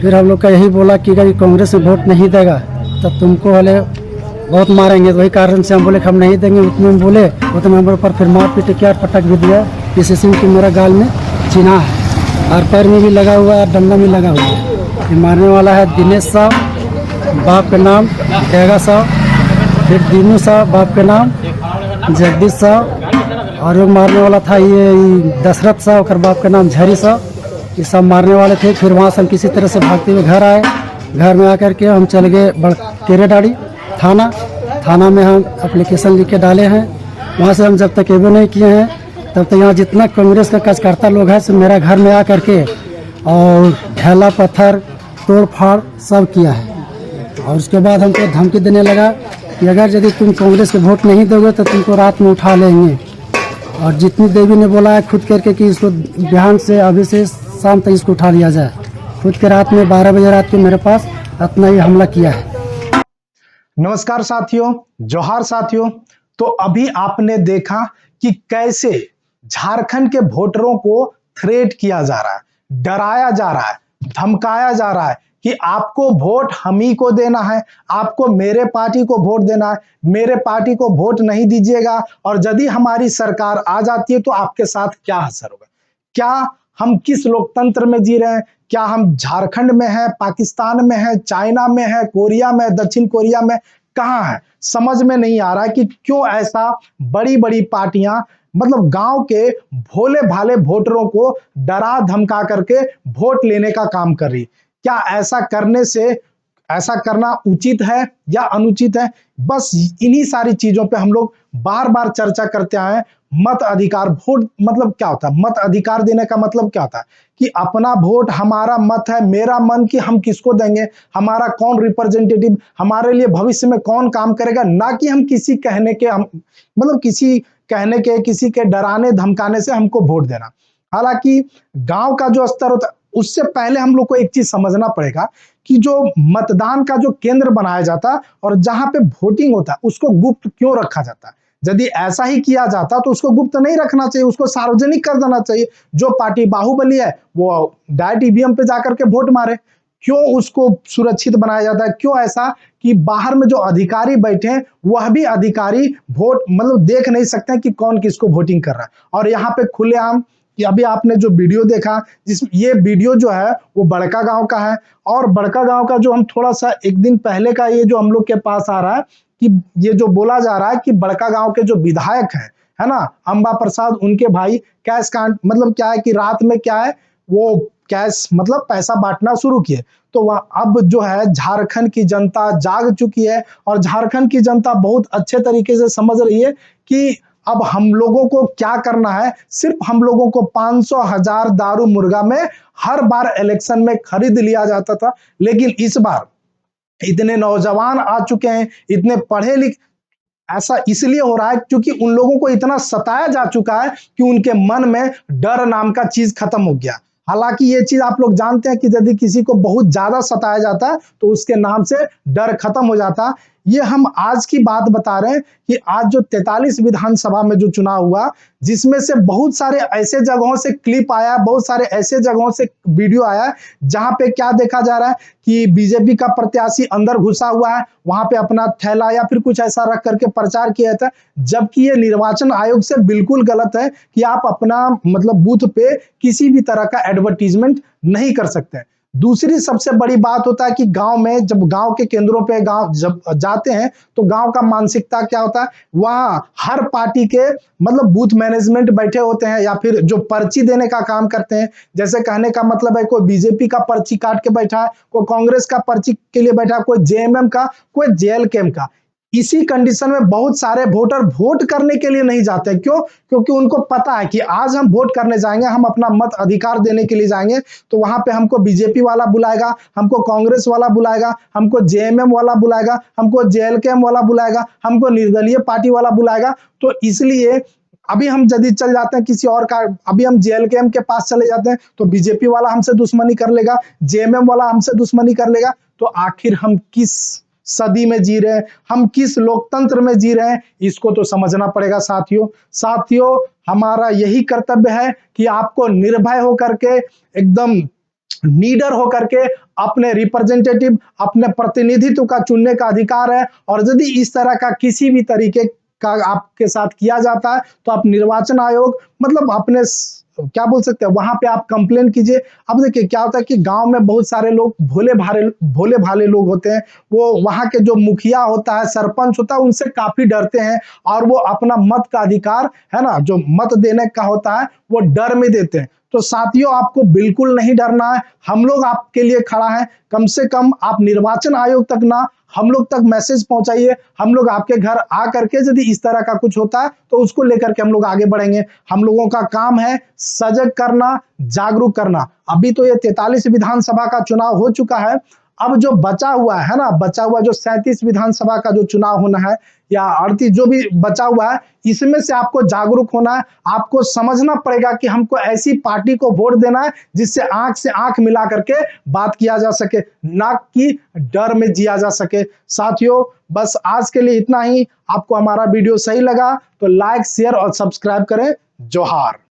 फिर हम लोग का यही बोला कि अगर कांग्रेस में वोट नहीं देगा तो तुमको वाले बहुत मारेंगे। तो वही कारण से हम बोले कि हम नहीं देंगे। उतने में बोले, उतने नंबर पर फिर मार पीट किया, पटक भी दिया। किसी सिंह की मेरा गाल में चिन्हा है और पैर में भी लगा हुआ है, डंडा में लगा हुआ है। ये मारने वाला है दिनेश साहब, बाप का नाम डेगा साहब, फिर दीनू साहब बाप के नाम, जगदीश साहब, और वो मारने वाला था ये दशरथ साहब और बाप का नाम झरी साहब। ये सब मारने वाले थे। फिर वहाँ से हम किसी तरह से भागते हुए घर आए। घर में आकर के हम चले गए केरेडाड़ी थाना में हम एप्लीकेशन लिख के डाले हैं। वहाँ से हम जब तक एवो नहीं किए हैं तब तक यहाँ जितना कांग्रेस का कार्यकर्ता लोग हैं सब मेरा घर में आकर के और ढेला पत्थर तोड़ फाड़ सब किया है। और उसके बाद हमको धमकी देने लगा कि अगर यदि तुम कांग्रेस के वोट नहीं दोगे तो तुमको रात में उठा लेंगे। और जितनी देवी ने बोला है खुद करके कि इसको बिहान से अभी से शाम तक इसको उठा लिया जाए, खुद के रात में 12 बजे रात के मेरे पास अपना ही हमला किया है। नमस्कार साथियों, जोहार साथियों। तो अभी आपने देखा कि कैसे झारखंड के वोटरों को थ्रेट किया जा रहा है, डराया जा रहा है, धमकाया जा रहा है कि आपको वोट हम ही को देना है, आपको मेरे पार्टी को वोट देना है, मेरे पार्टी को वोट नहीं दीजिएगा और यदि हमारी सरकार आ जाती है तो आपके साथ क्या असर होगा। क्या हम किस लोकतंत्र में जी रहे हैं? क्या हम झारखंड में हैं, पाकिस्तान में हैं, चाइना में हैं, कोरिया में, दक्षिण कोरिया में, कहां है? समझ में नहीं आ रहा है कि क्यों ऐसा बड़ी बड़ी पार्टियां मतलब गांव के भोले भाले वोटरों को डरा धमका करके वोट लेने का काम कर रही। क्या ऐसा करने से ऐसा करना उचित है या अनुचित है? बस इन्हीं सारी चीजों पे हम लोग बार बार चर्चा करते आए हैं। मत अधिकार, वोट मतलब क्या होता है? मत अधिकार देने का मतलब क्या होता है कि अपना वोट, हमारा मत है, मेरा मन कि हम किसको देंगे, हमारा कौन रिप्रेजेंटेटिव, हमारे लिए भविष्य में कौन काम करेगा, ना कि हम किसी कहने के किसी कहने के, किसी के डराने धमकाने से हमको वोट देना। हालांकि गांव का जो स्तर होता है उससे पहले हम लोग को एक चीज समझना पड़ेगा कि जो मतदान का जो केंद्र बनाया जाता है और जहां पे वोटिंग होता है उसको गुप्त क्यों रखा जाता है। यदि ऐसा ही किया जाता तो उसको गुप्त नहीं रखना चाहिए, उसको सार्वजनिक कर देना चाहिए। जो पार्टी बाहुबली है वो डायरेक्ट ईवीएम पे जाकर के वोट मारे। क्यों उसको सुरक्षित बनाया जाता है? क्यों ऐसा कि बाहर में जो अधिकारी बैठे हैं वह भी अधिकारी वोट देख नहीं सकते हैं कि कौन किसको वोटिंग कर रहा है। और यहाँ पे खुलेआम कि अभी आपने जो वीडियो देखा, जिस ये वीडियो जो है वो बड़का गांव का है। और बड़का गांव का जो हम थोड़ा सा एक दिन पहले का ये जो हम लोग के पास आ रहा है कि ये जो बोला जा रहा है कि बड़का गांव के जो विधायक है ना, अंबा प्रसाद, उनके भाई कैश कांड क्या है कि रात में क्या है वो कैश पैसा बांटना शुरू किए। तो वह अब जो है झारखंड की जनता जाग चुकी है और झारखंड की जनता बहुत अच्छे तरीके से समझ रही है कि अब हम लोगों को क्या करना है। सिर्फ हम लोगों को 500,000 दारू मुर्गा में हर बार इलेक्शन में खरीद लिया जाता था, लेकिन इस बार इतने नौजवान आ चुके हैं, इतने पढ़े लिखे, ऐसा इसलिए हो रहा है क्योंकि उन लोगों को इतना सताया जा चुका है कि उनके मन में डर नाम का चीज खत्म हो गया। हालांकि ये चीज आप लोग जानते हैं कि यदि किसी को बहुत ज्यादा सताया जाता है तो उसके नाम से डर खत्म हो जाता है। ये हम आज की बात बता रहे हैं कि आज जो 43 विधानसभा में जो चुनाव हुआ, जिसमें से बहुत सारे ऐसे जगहों से क्लिप आया, बहुत सारे ऐसे जगहों से वीडियो आया जहां पे क्या देखा जा रहा है कि बीजेपी का प्रत्याशी अंदर घुसा हुआ है, वहां पे अपना थैला या फिर कुछ ऐसा रख करके प्रचार किया था। जबकि ये निर्वाचन आयोग से बिल्कुल गलत है कि आप अपना बूथ पे किसी भी तरह का एडवर्टीजमेंट नहीं कर सकते। दूसरी सबसे बड़ी बात होता है कि गांव में जब गांव के केंद्रों पे गांव जब जाते हैं तो गांव का मानसिकता क्या होता है, वहां हर पार्टी के बूथ मैनेजमेंट बैठे होते हैं या फिर जो पर्ची देने का काम करते हैं। जैसे कहने का मतलब है कोई बीजेपी का पर्ची काट के बैठा है, कोई कांग्रेस का पर्ची के लिए बैठा है, कोई जेएमएम का, कोई जेएलकेएम का। इसी कंडीशन में बहुत सारे वोटर वोट करने के लिए नहीं जाते। क्यों? क्योंकि उनको पता है कि आज हम वोट करने जाएंगे, हम अपना मत अधिकार देने के लिए जाएंगे तो वहां पे हमको बीजेपी वाला बुलाएगा, हमको कांग्रेस वाला बुलाएगा, हमको जेएमएम वाला बुलाएगा, हमको जेएलकेएम वाला बुलाएगा, हमको निर्दलीय पार्टी वाला बुलाएगा। तो इसलिए अभी हम यदि चल जाते हैं किसी और का, अभी हम जेएलकेएम के पास चले जाते हैं तो बीजेपी वाला हमसे दुश्मनी कर लेगा, जेएमएम वाला हमसे दुश्मनी कर लेगा। तो आखिर हम किस सदी में जी रहे हैं, हम किस लोकतंत्र में जी रहे हैं, इसको तो समझना पड़ेगा साथियों। हमारा यही कर्तव्य है कि आपको निर्भय होकर के एकदम नीडर होकर के अपने रिप्रेजेंटेटिव, अपने प्रतिनिधित्व का चुनने का अधिकार है। और यदि इस तरह का किसी भी तरीके का आपके साथ किया जाता है तो आप निर्वाचन आयोग मतलब अपने क्या बोल सकते हैं, वहां पे आप कंप्लेन कीजिए। अब देखिए क्या होता है कि गांव में बहुत सारे लोग भोले भाले लोग होते हैं, वो वहां के जो मुखिया होता है, सरपंच होता है, उनसे काफी डरते हैं और वो अपना मत का अधिकार है ना, जो मत देने का होता है, वो डर में देते हैं। तो साथियों आपको बिल्कुल नहीं डरना है, हम लोग आपके लिए खड़ा है। कम से कम आप निर्वाचन आयोग तक ना, हम लोग तक मैसेज पहुंचाइए। हम लोग आपके घर आ करके यदि इस तरह का कुछ होता है तो उसको लेकर के हम लोग आगे बढ़ेंगे। हम लोगों का काम है सजग करना, जागरूक करना। अभी तो ये 43 विधानसभा का चुनाव हो चुका है, अब जो बचा हुआ है ना, बचा हुआ जो 37 विधानसभा का जो चुनाव होना है या 38 जो भी बचा हुआ है, इसमें से आपको जागरूक होना है। आपको समझना पड़ेगा कि हमको ऐसी पार्टी को वोट देना है जिससे आंख से आंख मिला करके बात किया जा सके, ना कि डर में जिया जा सके। साथियों बस आज के लिए इतना ही। आपको हमारा वीडियो सही लगा तो लाइक, शेयर और सब्सक्राइब करें। जोहार।